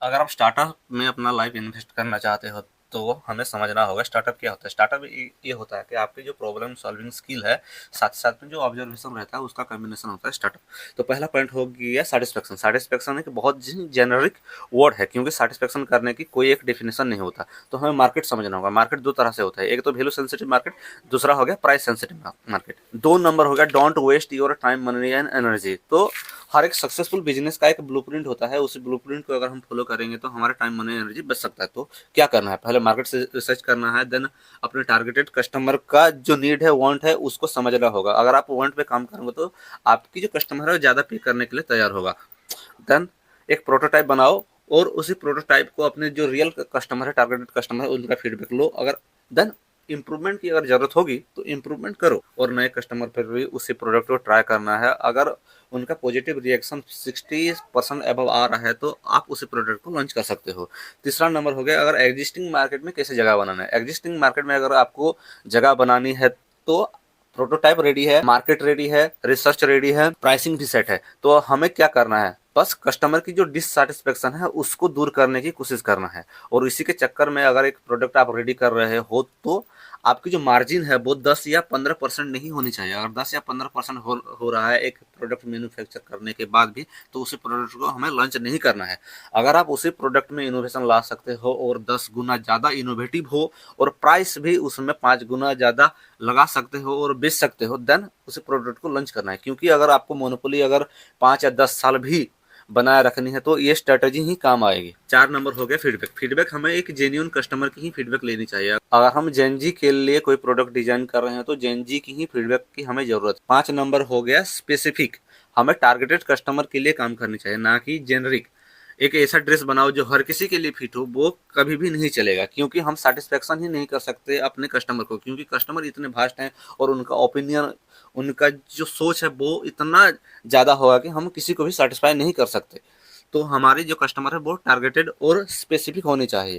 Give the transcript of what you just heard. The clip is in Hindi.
अगर आप स्टार्टअप में अपना लाइफ इन्वेस्ट करना चाहते हो तो हमें समझना होगा स्टार्टअप क्या होता है। स्टार्टअप ये होता है कि आपकी जो प्रॉब्लम सॉल्विंग स्किल है, साथ साथ में जो ऑब्जर्वेशन रहता है, उसका कॉम्बिनेशन होता है स्टार्टअप। तो पहला पॉइंट हो गया सेटिस्फेक्शन। सेटिस्फेक्शन एक बहुत जेनरिक वर्ड है, क्योंकि सेटिस्फेक्शन करने की कोई एक डेफिनेशन नहीं होता। तो हमें मार्केट समझना होगा। मार्केट दो तरह से होता है, एक तो वैल्यू सेंसिटिव मार्केट, दूसरा हो गया प्राइस सेंसिटिव मार्केट। दो नंबर हो गया don't waste your time money and energy. तो हर एक सक्सेसफुल बिजनेस का एक ब्लूप्रिंट होता है, उस ब्लूप्रिंट को अगर हम फॉलो करेंगे तो हमारा टाइम मनी एनर्जी बच सकता है। तो क्या करना है, पहले मार्केट से रिसर्च करना है, देन अपने टारगेटेड कस्टमर का जो नीड है, वांट है, उसको समझना होगा। अगर आप वांट पे काम करेंगे तो आपकी जो कस्टमर है वो ज़्यादा पे करने के लिए तैयार होगा। देन एक प्रोटोटाइप बनाओ और उसी प्रोटोटाइप को अपने जो रियल कस्टमर है, टारगेटेड कस्टमर है, उनका फीडबैक लो। अगर देन इम्प्रूवमेंट की अगर जरूरत होगी तो इम्प्रूवमेंट करो, और नए कस्टमर पर भी उसी प्रोडक्ट को ट्राई करना है। अगर उनका पॉजिटिव रिएक्शन 60% अबव आ रहा है तो आप उसी प्रोडक्ट को लॉन्च कर सकते हो। तीसरा नंबर हो गया अगर एग्जिस्टिंग मार्केट में कैसे जगह बनाना है। एग्जिस्टिंग मार्केट में अगर आपको जगह बनानी है तो प्रोटोटाइप रेडी है, मार्केट रेडी है, रिसर्च रेडी है, प्राइसिंग भी सेट है। तो हमें क्या करना है, बस कस्टमर की जो डिससेटिस्फेक्शन है उसको दूर करने की कोशिश करना है। और इसी के चक्कर में अगर एक प्रोडक्ट आप रेडी कर रहे हो तो आपकी जो मार्जिन है वो 10 या 15% नहीं होनी चाहिए। अगर 10 या 15% हो रहा है एक प्रोडक्ट मैन्युफैक्चर करने के बाद भी, तो उसी प्रोडक्ट को हमें लॉन्च नहीं करना है। अगर आप उसी प्रोडक्ट में इनोवेशन ला सकते हो और 10 गुना ज़्यादा इनोवेटिव हो और प्राइस भी उसमें 5 गुना ज़्यादा लगा सकते हो और बेच सकते हो, देन उसी प्रोडक्ट को लॉन्च करना है। क्योंकि अगर आपको मोनोपोली अगर 5 या 10 साल भी बनाए रखनी है तो ये स्ट्रेटजी ही काम आएगी। 4 नंबर हो गया फीडबैक। फीडबैक हमें एक जेन्युइन कस्टमर की ही फीडबैक लेनी चाहिए। अगर हम जेनजी के लिए कोई प्रोडक्ट डिजाइन कर रहे हैं तो जेनजी की ही फीडबैक की हमें जरूरत है। 5 नंबर हो गया स्पेसिफिक। हमें टारगेटेड कस्टमर के लिए काम करनी चाहिए, ना कि जेनरिक। एक ऐसा ड्रेस बनाओ जो हर किसी के लिए फिट हो, वो कभी भी नहीं चलेगा। क्योंकि हम सेटिस्फेक्शन ही नहीं कर सकते अपने कस्टमर को, क्योंकि कस्टमर इतने भास्ट हैं और उनका ओपिनियन, उनका जो सोच है वो इतना ज़्यादा होगा कि हम किसी को भी सेटिस्फाई नहीं कर सकते। तो हमारी जो कस्टमर है वो टारगेटेड और स्पेसिफिक होनी चाहिए।